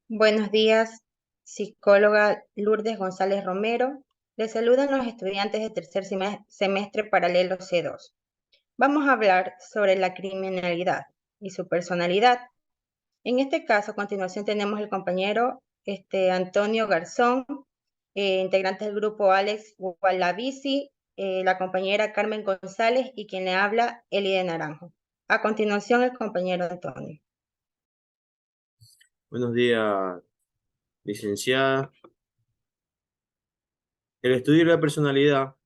Buenos días, psicóloga Lourdes González Romero. Les saludan los estudiantes de tercer semestre paralelo C2. Vamos a hablar sobre la criminalidad y su personalidad. En este caso, a continuación tenemos el compañero Antonio Garzón, integrante del grupo Alex Gualavisi, la compañera Carmen González y quien le habla, Eli de Naranjo. A continuación, el compañero Antonio. Buenos días, licenciada. El estudio de la personalidad,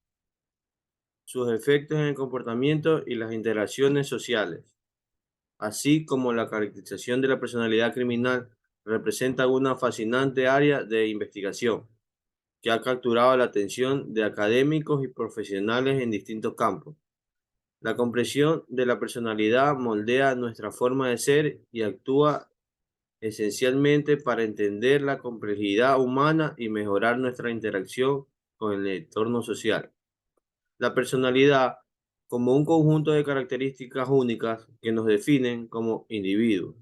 sus efectos en el comportamiento y las interacciones sociales, así como la caracterización de la personalidad criminal, representa una fascinante área de investigación que ha capturado la atención de académicos y profesionales en distintos campos. La comprensión de la personalidad moldea nuestra forma de ser y actúa esencialmente para entender la complejidad humana y mejorar nuestra interacción con el entorno social. La personalidad como un conjunto de características únicas que nos definen como individuos.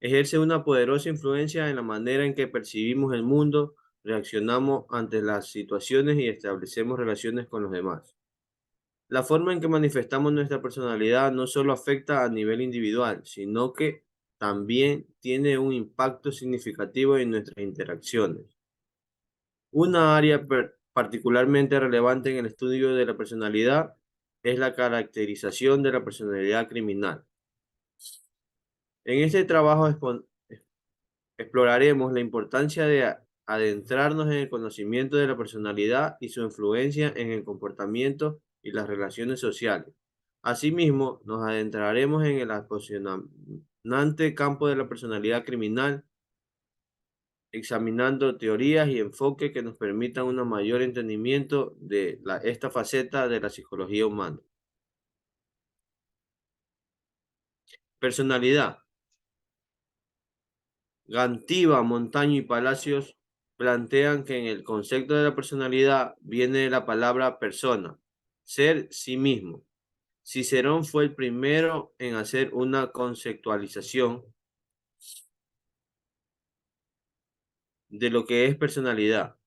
Ejerce una poderosa influencia en la manera en que percibimos el mundo, reaccionamos ante las situaciones y establecemos relaciones con los demás. La forma en que manifestamos nuestra personalidad no solo afecta a nivel individual, sino que también tiene un impacto significativo en nuestras interacciones. Una área particularmente relevante en el estudio de la personalidad es la caracterización de la personalidad criminal. En este trabajo exploraremos la importancia de adentrarnos en el conocimiento de la personalidad y su influencia en el comportamiento y las relaciones sociales. Asimismo, nos adentraremos en el apasionante campo de la personalidad criminal, examinando teorías y enfoques que nos permitan un mayor entendimiento de esta faceta de la psicología humana. Personalidad. Gantiva, Montaño y Palacios plantean que en el concepto de la personalidad viene la palabra persona, ser sí mismo. Cicerón fue el primero en hacer una conceptualización de lo que es personalidad.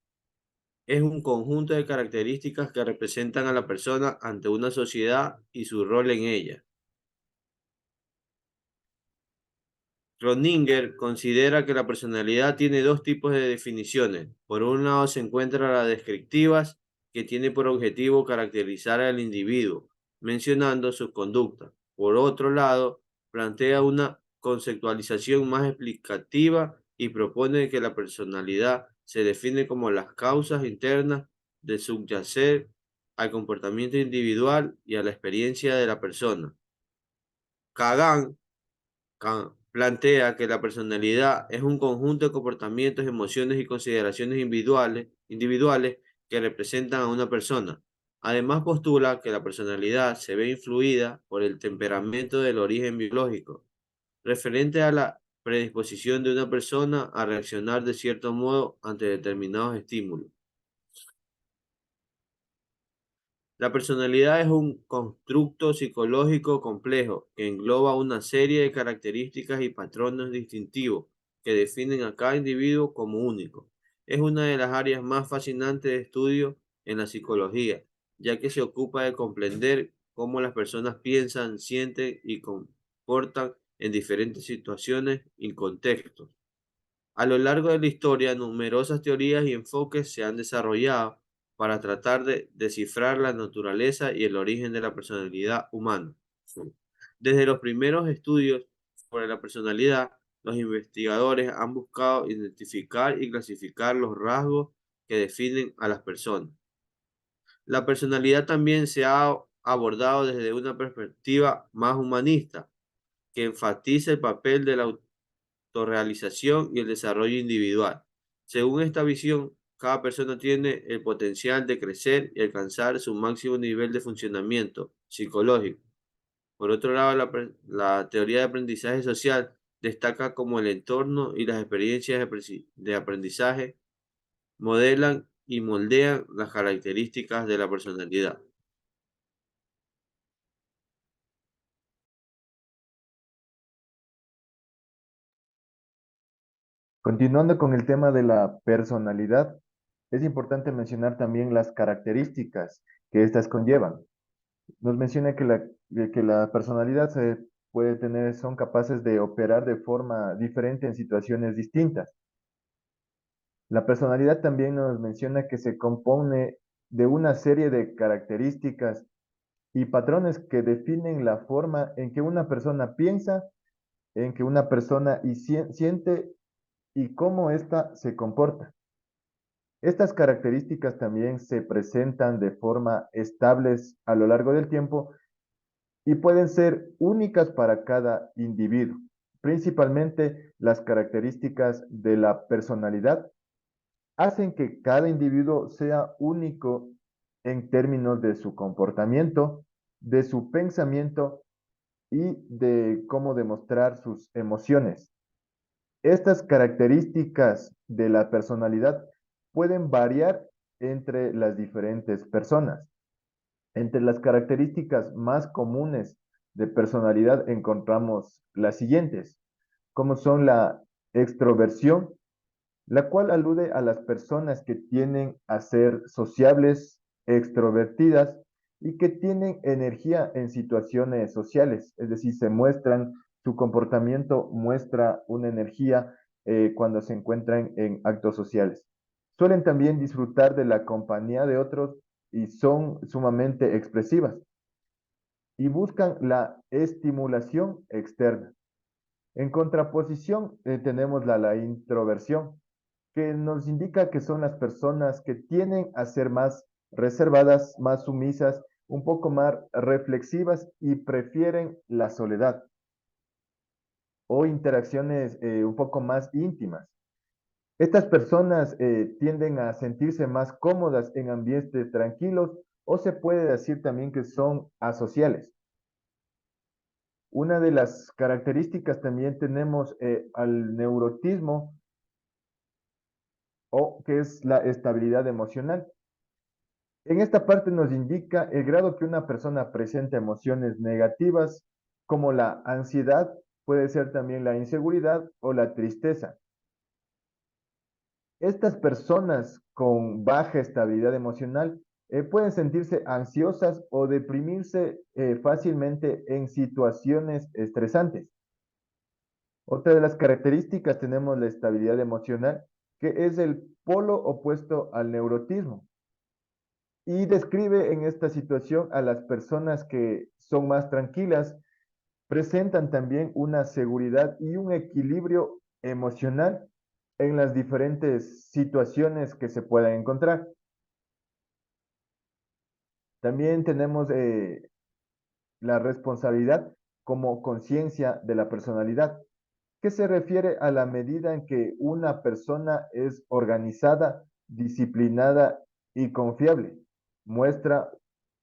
Es un conjunto de características que representan a la persona ante una sociedad y su rol en ella. Roninger considera que la personalidad tiene dos tipos de definiciones. Por un lado se encuentran las descriptivas, que tiene por objetivo caracterizar al individuo, mencionando sus conductas. Por otro lado, plantea una conceptualización más explicativa y propone que la personalidad se define como las causas internas de subyacer al comportamiento individual y a la experiencia de la persona. Kagan plantea que la personalidad es un conjunto de comportamientos, emociones y consideraciones individuales que representan a una persona. Además postula que la personalidad se ve influida por el temperamento del origen biológico, referente a la predisposición de una persona a reaccionar de cierto modo ante determinados estímulos. La personalidad es un constructo psicológico complejo que engloba una serie de características y patrones distintivos que definen a cada individuo como único. Es una de las áreas más fascinantes de estudio en la psicología, ya que se ocupa de comprender cómo las personas piensan, sienten y comportan en diferentes situaciones y contextos. A lo largo de la historia, numerosas teorías y enfoques se han desarrollado para tratar de descifrar la naturaleza y el origen de la personalidad humana. Desde los primeros estudios sobre la personalidad, los investigadores han buscado identificar y clasificar los rasgos que definen a las personas. La personalidad también se ha abordado desde una perspectiva más humanista, que enfatiza el papel de la autorrealización y el desarrollo individual. Según esta visión, cada persona tiene el potencial de crecer y alcanzar su máximo nivel de funcionamiento psicológico. Por otro lado, la teoría de aprendizaje social destaca cómo el entorno y las experiencias de aprendizaje modelan y moldean las características de la personalidad. Continuando con el tema de la personalidad, es importante mencionar también las características que éstas conllevan. Nos menciona que la personalidad se puede tener, son capaces de operar de forma diferente en situaciones distintas. La personalidad también nos menciona que se compone de una serie de características y patrones que definen la forma en que una persona piensa, en que una persona siente y cómo ésta se comporta. Estas características también se presentan de forma estables a lo largo del tiempo y pueden ser únicas para cada individuo. Principalmente las características de la personalidad hacen que cada individuo sea único en términos de su comportamiento, de su pensamiento y de cómo demostrar sus emociones. Estas características de la personalidad pueden variar entre las diferentes personas. Entre las características más comunes de personalidad encontramos las siguientes, como son la extroversión, la cual alude a las personas que tienden a ser sociables, extrovertidas y que tienen energía en situaciones sociales, es decir, su comportamiento muestra una energía cuando se encuentran en actos sociales. Suelen también disfrutar de la compañía de otros y son sumamente expresivas y buscan la estimulación externa. En contraposición, tenemos la introversión, que nos indica que son las personas que tienden a ser más reservadas, más sumisas, un poco más reflexivas y prefieren la soledad o interacciones un poco más íntimas. Estas personas tienden a sentirse más cómodas en ambientes tranquilos o se puede decir también que son asociales. Una de las características también tenemos al neurotismo o que es la estabilidad emocional. En esta parte nos indica el grado que una persona presenta emociones negativas como la ansiedad, puede ser también la inseguridad o la tristeza. Estas personas con baja estabilidad emocional pueden sentirse ansiosas o deprimirse fácilmente en situaciones estresantes. Otra de las características tenemos la estabilidad emocional, que es el polo opuesto al neurotismo. Y describe en esta situación a las personas que son más tranquilas, presentan también una seguridad y un equilibrio emocional en las diferentes situaciones que se puedan encontrar. También tenemos la responsabilidad como conciencia de la personalidad, que se refiere a la medida en que una persona es organizada, disciplinada y confiable. Muestra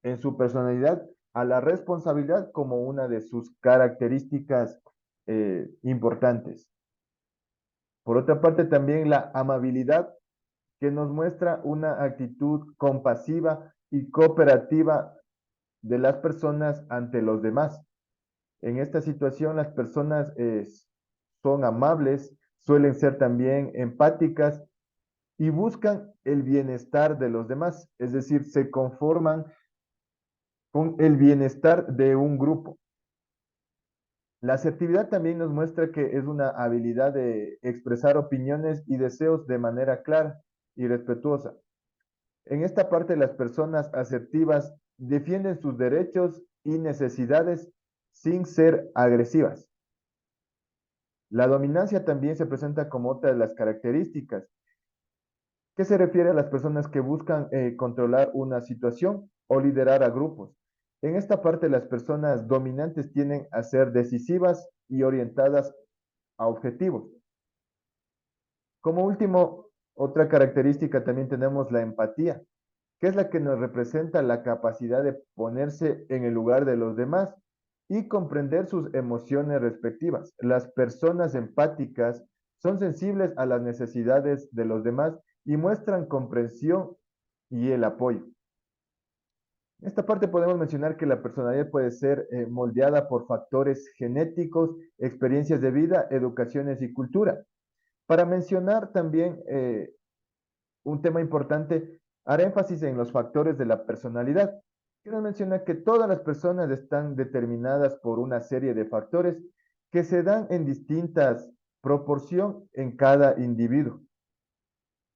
en su personalidad a la responsabilidad como una de sus características importantes. Por otra parte, también la amabilidad, que nos muestra una actitud compasiva y cooperativa de las personas ante los demás. En esta situación, las personas son amables, suelen ser también empáticas y buscan el bienestar de los demás, es decir, se conforman con el bienestar de un grupo. La asertividad también nos muestra que es una habilidad de expresar opiniones y deseos de manera clara y respetuosa. En esta parte, las personas asertivas defienden sus derechos y necesidades sin ser agresivas. La dominancia también se presenta como otra de las características, que se refiere a las personas que buscan controlar una situación o liderar a grupos. En esta parte, las personas dominantes tienden a ser decisivas y orientadas a objetivos. Como último, otra característica también tenemos la empatía, que es la que nos representa la capacidad de ponerse en el lugar de los demás y comprender sus emociones respectivas. Las personas empáticas son sensibles a las necesidades de los demás y muestran comprensión y el apoyo. En esta parte podemos mencionar que la personalidad puede ser moldeada por factores genéticos, experiencias de vida, educaciones y cultura. Para mencionar también un tema importante, haré énfasis en los factores de la personalidad. Quiero mencionar que todas las personas están determinadas por una serie de factores que se dan en distintas proporción en cada individuo.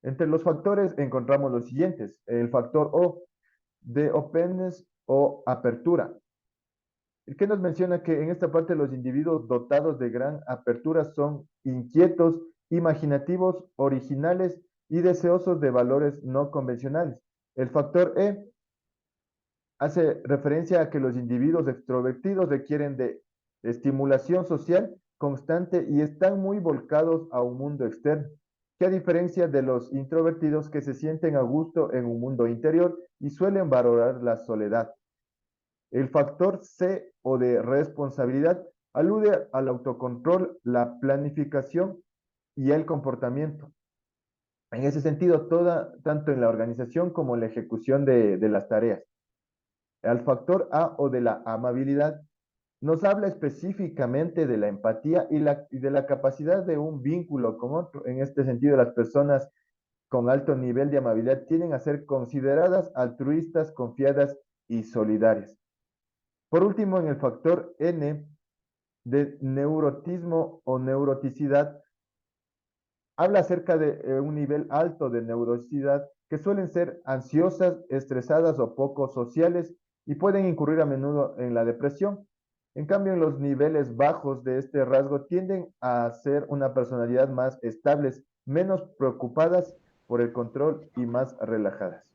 Entre los factores encontramos los siguientes. El factor O, de openness o apertura, el que nos menciona que en esta parte los individuos dotados de gran apertura son inquietos, imaginativos, originales y deseosos de valores no convencionales. El factor E hace referencia a que los individuos extrovertidos requieren de estimulación social constante y están muy volcados a un mundo externo, que a diferencia de los introvertidos que se sienten a gusto en un mundo interior y suelen valorar la soledad. El factor C o de responsabilidad alude al autocontrol, la planificación y el comportamiento. En ese sentido, tanto en la organización como en la ejecución de las tareas. El factor A o de la amabilidad nos habla específicamente de la empatía y de la capacidad de un vínculo con otro. En este sentido, las personas con alto nivel de amabilidad tienden a ser consideradas altruistas, confiadas y solidarias. Por último, en el factor N de neurotismo o neuroticidad, habla acerca de un nivel alto de neuroticidad que suelen ser ansiosas, estresadas o poco sociales y pueden incurrir a menudo en la depresión. En cambio, en los niveles bajos de este rasgo tienden a ser una personalidad más estables, menos preocupadas por el control y más relajadas.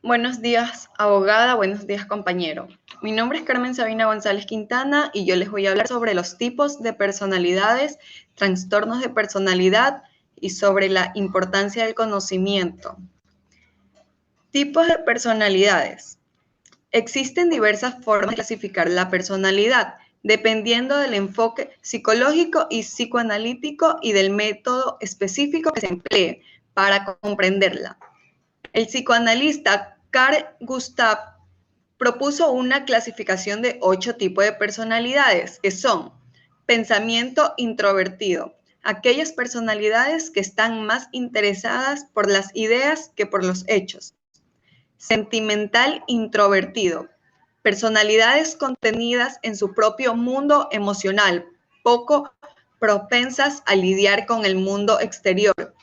Buenos días, abogada. Buenos días, compañero. Mi nombre es Carmen Sabina González Quintana y yo les voy a hablar sobre los tipos de personalidades, trastornos de personalidad y sobre la importancia del conocimiento. Tipos de personalidades. Existen diversas formas de clasificar la personalidad, dependiendo del enfoque psicológico y psicoanalítico y del método específico que se emplee para comprenderla. El psicoanalista Carl Gustav propuso una clasificación de 8 tipos de personalidades, que son: pensamiento introvertido, aquellas personalidades que están más interesadas por las ideas que por los hechos; sentimental introvertido, personalidades contenidas en su propio mundo emocional, poco propensas a lidiar con el mundo exterior;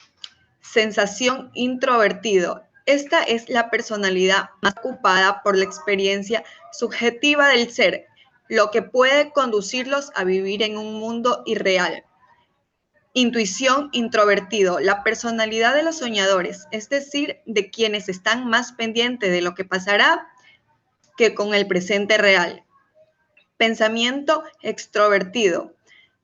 sensación introvertido, esta es la personalidad más ocupada por la experiencia subjetiva del ser, lo que puede conducirlos a vivir en un mundo irreal. Intuición introvertido, la personalidad de los soñadores, es decir, de quienes están más pendientes de lo que pasará que con el presente real. Pensamiento extrovertido,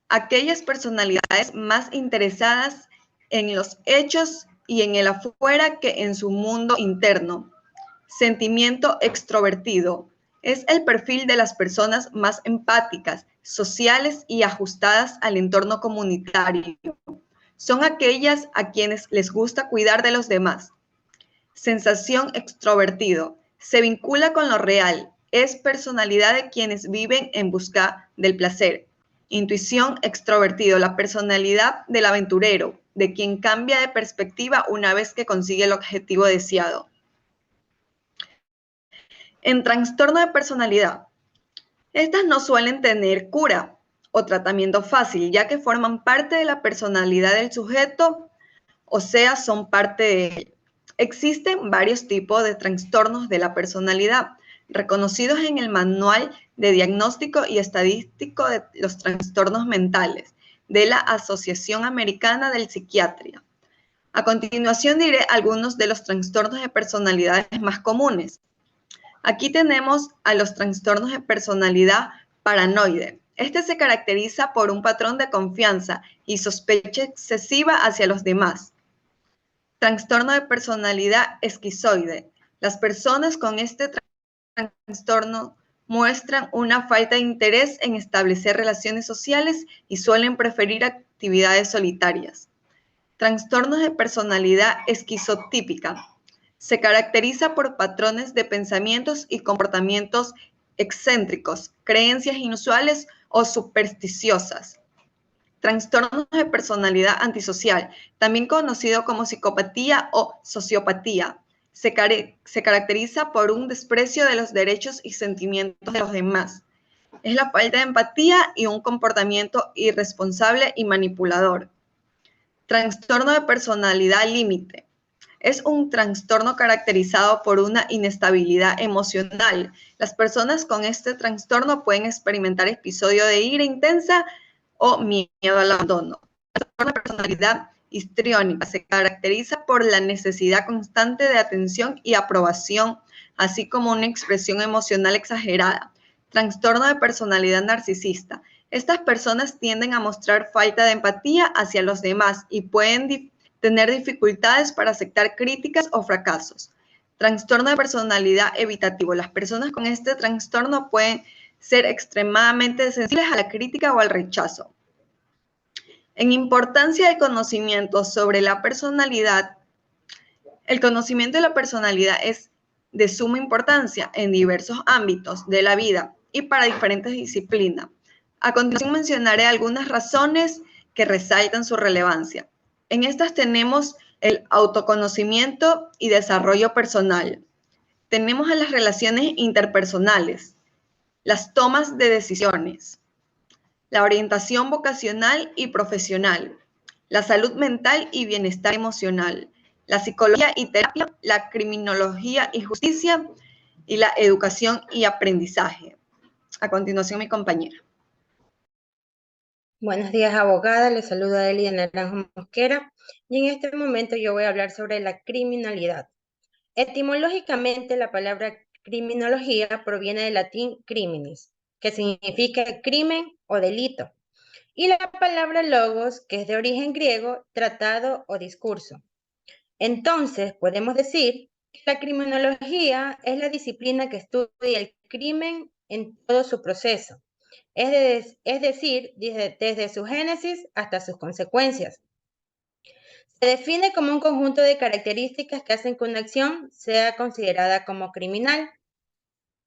aquellas personalidades más interesadas en los hechos y en el afuera que en su mundo interno. Sentimiento extrovertido, es el perfil de las personas más empáticas, sociales y ajustadas al entorno comunitario. Son aquellas a quienes les gusta cuidar de los demás. Sensación extrovertido, se vincula con lo real, es personalidad de quienes viven en busca del placer. Intuición extrovertido, la personalidad del aventurero, de quien cambia de perspectiva una vez que consigue el objetivo deseado. En trastorno de personalidad, estas no suelen tener cura o tratamiento fácil, ya que forman parte de la personalidad del sujeto, o sea, son parte de él. Existen varios tipos de trastornos de la personalidad, reconocidos en el Manual de Diagnóstico y Estadístico de los Trastornos Mentales de la Asociación Americana de Psiquiatría. A continuación diré algunos de los trastornos de personalidades más comunes. Aquí tenemos a los trastornos de personalidad paranoide. Este se caracteriza por un patrón de confianza y sospecha excesiva hacia los demás. Trastorno de personalidad esquizoide. Las personas con este trastorno muestran una falta de interés en establecer relaciones sociales y suelen preferir actividades solitarias. Trastornos de personalidad esquizotípica. Se caracteriza por patrones de pensamientos y comportamientos excéntricos, creencias inusuales o supersticiosas. Trastornos de personalidad antisocial, también conocido como psicopatía o sociopatía, se caracteriza por un desprecio de los derechos y sentimientos de los demás. Es la falta de empatía y un comportamiento irresponsable y manipulador. Trastorno de personalidad límite. Es un trastorno caracterizado por una inestabilidad emocional. Las personas con este trastorno pueden experimentar episodios de ira intensa o miedo al abandono. El trastorno de personalidad histriónica se caracteriza por la necesidad constante de atención y aprobación, así como una expresión emocional exagerada. Trastorno de personalidad narcisista. Estas personas tienden a mostrar falta de empatía hacia los demás y pueden tener dificultades para aceptar críticas o fracasos. Trastorno de personalidad evitativo. Las personas con este trastorno pueden ser extremadamente sensibles a la crítica o al rechazo. En importancia del conocimiento sobre la personalidad, el conocimiento de la personalidad es de suma importancia en diversos ámbitos de la vida y para diferentes disciplinas. A continuación mencionaré algunas razones que resaltan su relevancia. En estas tenemos el autoconocimiento y desarrollo personal. Tenemos a las relaciones interpersonales, las tomas de decisiones, la orientación vocacional y profesional, la salud mental y bienestar emocional, la psicología y terapia, la criminología y justicia y la educación y aprendizaje. A continuación, mi compañera. Buenos días, abogada. Les saluda Elia Naranjo Mosquera y en este momento yo voy a hablar sobre la criminalidad. Etimológicamente, la palabra criminología proviene del latín criminis, que significa crimen o delito, y la palabra logos, que es de origen griego, tratado o discurso. Entonces, podemos decir que la criminología es la disciplina que estudia el crimen en todo su proceso, es decir, desde su génesis hasta sus consecuencias. Se define como un conjunto de características que hacen que una acción sea considerada como criminal.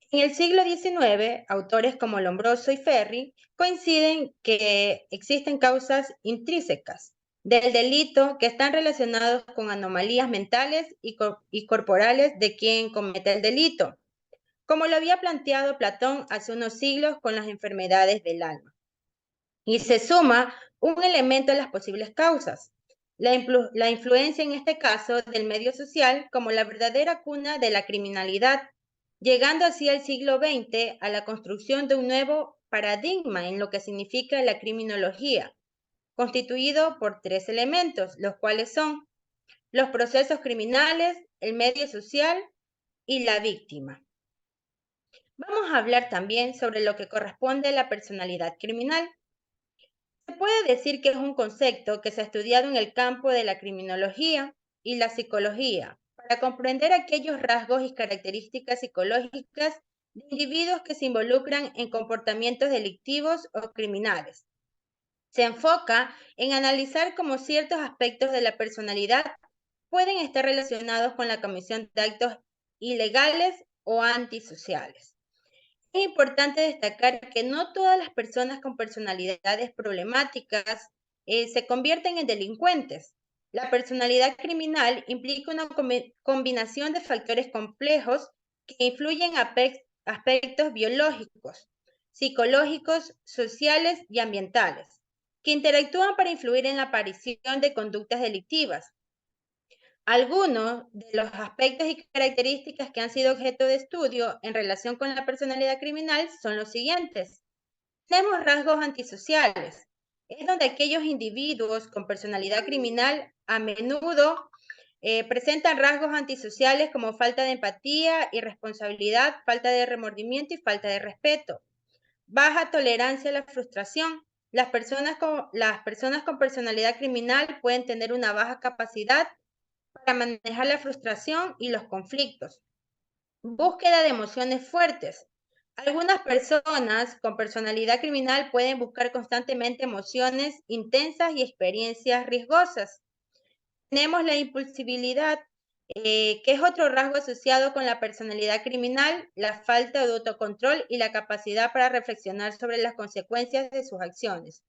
En el siglo XIX, autores como Lombroso y Ferri coinciden que existen causas intrínsecas del delito que están relacionados con anomalías mentales y corporales de quien comete el delito, como lo había planteado Platón hace unos siglos con las enfermedades del alma. Y se suma un elemento a las posibles causas, la influencia en este caso del medio social como la verdadera cuna de la criminalidad, llegando así al siglo XX a la construcción de un nuevo paradigma en lo que significa la criminología, constituido por tres elementos, los cuales son los procesos criminales, el medio social y la víctima. Vamos a hablar también sobre lo que corresponde a la personalidad criminal. Se puede decir que es un concepto que se ha estudiado en el campo de la criminología y la psicología para comprender aquellos rasgos y características psicológicas de individuos que se involucran en comportamientos delictivos o criminales. Se enfoca en analizar cómo ciertos aspectos de la personalidad pueden estar relacionados con la comisión de actos ilegales o antisociales. Es importante destacar que no todas las personas con personalidades problemáticas se convierten en delincuentes. La personalidad criminal implica una combinación de factores complejos que influyen en aspectos biológicos, psicológicos, sociales y ambientales, que interactúan para influir en la aparición de conductas delictivas. Algunos de los aspectos y características que han sido objeto de estudio en relación con la personalidad criminal son los siguientes. Tenemos rasgos antisociales. Es donde aquellos individuos con personalidad criminal a menudo presentan rasgos antisociales como falta de empatía, irresponsabilidad, falta de remordimiento y falta de respeto. Baja tolerancia a la frustración. Las personas con personalidad criminal pueden tener una baja capacidad para manejar la frustración y los conflictos. Búsqueda de emociones fuertes. Algunas personas con personalidad criminal pueden buscar constantemente emociones intensas y experiencias riesgosas. Tenemos la impulsividad. ¿Qué es otro rasgo asociado con la personalidad criminal? La falta de autocontrol y la capacidad para reflexionar sobre las consecuencias de sus acciones.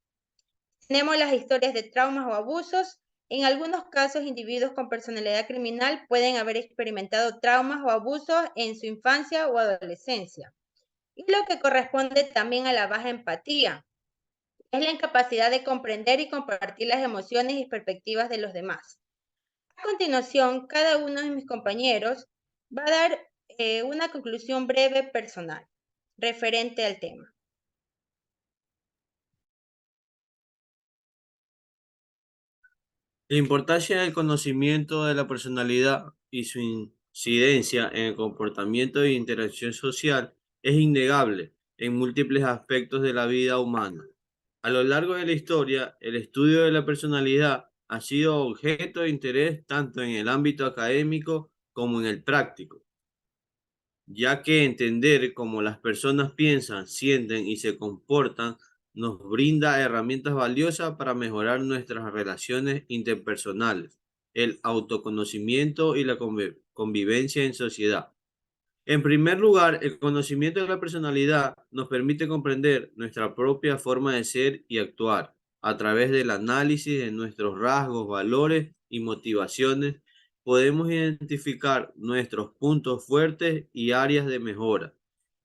Tenemos las historias de traumas o abusos. En algunos casos, individuos con personalidad criminal pueden haber experimentado traumas o abusos en su infancia o adolescencia. Y lo que corresponde también a la baja empatía es la incapacidad de comprender y compartir las emociones y perspectivas de los demás. A continuación, cada uno de mis compañeros va a dar una conclusión breve personal referente al tema. La importancia del conocimiento de la personalidad y su incidencia en el comportamiento e interacción social es innegable en múltiples aspectos de la vida humana. A lo largo de la historia, el estudio de la personalidad ha sido objeto de interés tanto en el ámbito académico como en el práctico, ya que entender cómo las personas piensan, sienten y se comportan nos brinda herramientas valiosas para mejorar nuestras relaciones interpersonales, el autoconocimiento y la convivencia en sociedad. En primer lugar, el conocimiento de la personalidad nos permite comprender nuestra propia forma de ser y actuar a través del análisis de nuestros rasgos, valores y motivaciones. Podemos identificar nuestros puntos fuertes y áreas de mejora.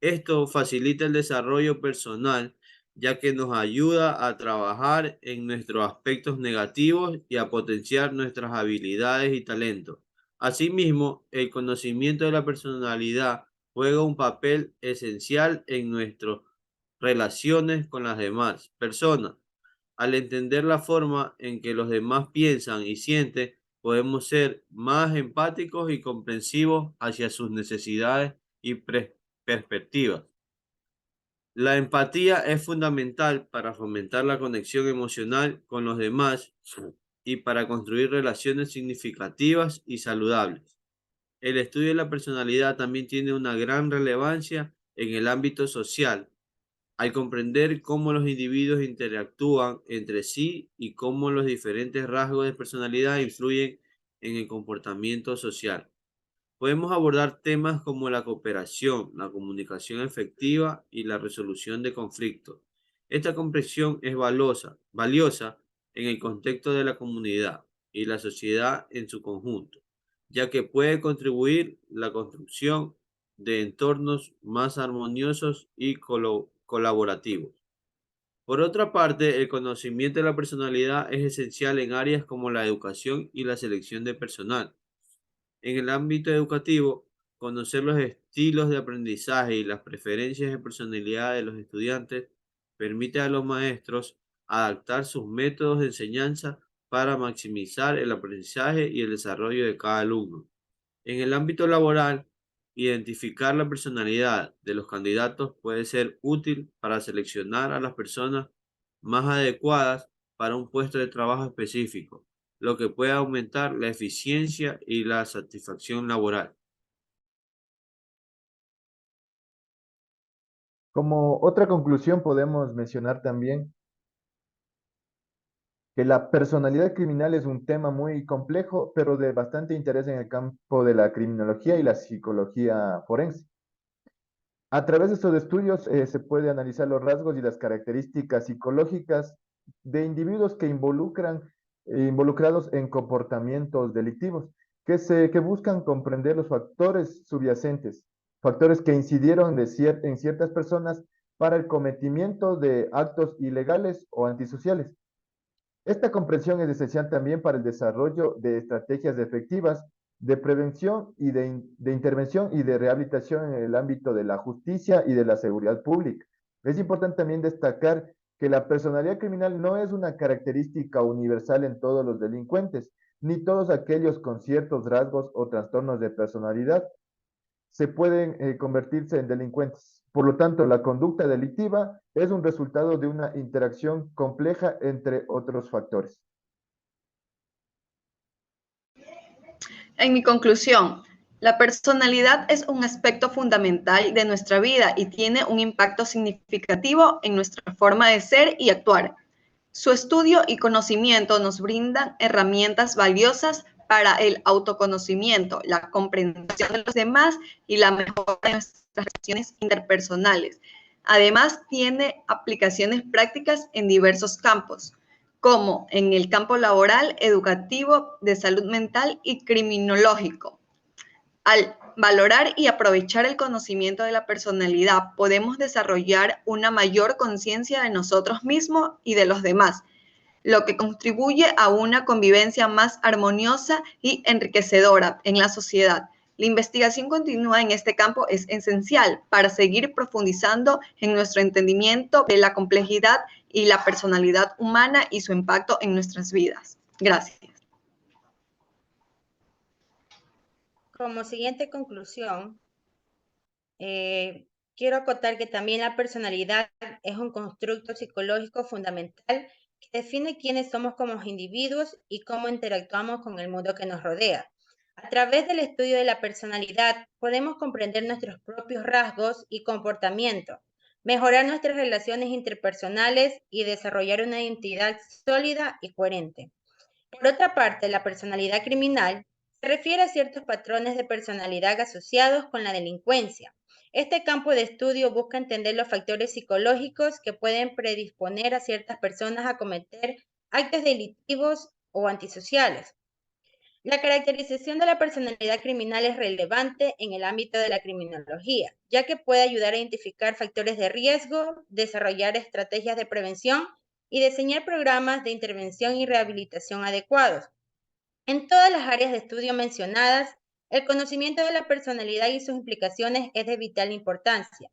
Esto facilita el desarrollo personal, ya que nos ayuda a trabajar en nuestros aspectos negativos y a potenciar nuestras habilidades y talentos. Asimismo, el conocimiento de la personalidad juega un papel esencial en nuestras relaciones con las demás personas. Al entender la forma en que los demás piensan y sienten, podemos ser más empáticos y comprensivos hacia sus necesidades y perspectivas. La empatía es fundamental para fomentar la conexión emocional con los demás y para construir relaciones significativas y saludables. El estudio de la personalidad también tiene una gran relevancia en el ámbito social, al comprender cómo los individuos interactúan entre sí y cómo los diferentes rasgos de personalidad influyen en el comportamiento social. Podemos abordar temas como la cooperación, la comunicación efectiva y la resolución de conflictos. Esta comprensión es valiosa en el contexto de la comunidad y la sociedad en su conjunto, ya que puede contribuir a la construcción de entornos más armoniosos y colaborativos. Por otra parte, el conocimiento de la personalidad es esencial en áreas como la educación y la selección de personal. En el ámbito educativo, conocer los estilos de aprendizaje y las preferencias de personalidad de los estudiantes permite a los maestros adaptar sus métodos de enseñanza para maximizar el aprendizaje y el desarrollo de cada alumno. En el ámbito laboral, identificar la personalidad de los candidatos puede ser útil para seleccionar a las personas más adecuadas para un puesto de trabajo específico, lo que puede aumentar la eficiencia y la satisfacción laboral. Como otra conclusión podemos mencionar también que la personalidad criminal es un tema muy complejo, pero de bastante interés en el campo de la criminología y la psicología forense. A través de estos estudios se puede analizar los rasgos y las características psicológicas de individuos que involucrados en comportamientos delictivos, que buscan comprender los factores subyacentes, factores que incidieron en ciertas personas para el cometimiento de actos ilegales o antisociales. Esta comprensión es esencial también para el desarrollo de estrategias efectivas de prevención y de intervención y de rehabilitación en el ámbito de la justicia y de la seguridad pública. Es importante también destacar que la personalidad criminal no es una característica universal en todos los delincuentes, ni todos aquellos con ciertos rasgos o trastornos de personalidad se pueden convertirse en delincuentes. Por lo tanto, la conducta delictiva es un resultado de una interacción compleja entre otros factores. En mi conclusión, la personalidad es un aspecto fundamental de nuestra vida y tiene un impacto significativo en nuestra forma de ser y actuar. Su estudio y conocimiento nos brindan herramientas valiosas para el autoconocimiento, la comprensión de los demás y la mejora de nuestras relaciones interpersonales. Además, tiene aplicaciones prácticas en diversos campos, como en el campo laboral, educativo, de salud mental y criminológico. Al valorar y aprovechar el conocimiento de la personalidad, podemos desarrollar una mayor conciencia de nosotros mismos y de los demás, lo que contribuye a una convivencia más armoniosa y enriquecedora en la sociedad. La investigación continua en este campo es esencial para seguir profundizando en nuestro entendimiento de la complejidad y la personalidad humana y su impacto en nuestras vidas. Gracias. Como siguiente conclusión, quiero acotar que también la personalidad es un constructo psicológico fundamental que define quiénes somos como individuos y cómo interactuamos con el mundo que nos rodea. A través del estudio de la personalidad podemos comprender nuestros propios rasgos y comportamientos, mejorar nuestras relaciones interpersonales y desarrollar una identidad sólida y coherente. Por otra parte, la personalidad criminal se refiere a ciertos patrones de personalidad asociados con la delincuencia. Este campo de estudio busca entender los factores psicológicos que pueden predisponer a ciertas personas a cometer actos delictivos o antisociales. La caracterización de la personalidad criminal es relevante en el ámbito de la criminología, ya que puede ayudar a identificar factores de riesgo, desarrollar estrategias de prevención y diseñar programas de intervención y rehabilitación adecuados. En todas las áreas de estudio mencionadas, el conocimiento de la personalidad y sus implicaciones es de vital importancia.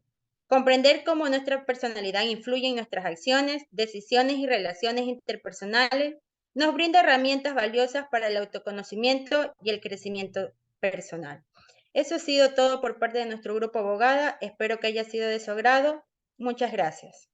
Comprender cómo nuestra personalidad influye en nuestras acciones, decisiones y relaciones interpersonales nos brinda herramientas valiosas para el autoconocimiento y el crecimiento personal. Eso ha sido todo por parte de nuestro grupo Abogada. Espero que haya sido de su agrado. Muchas gracias.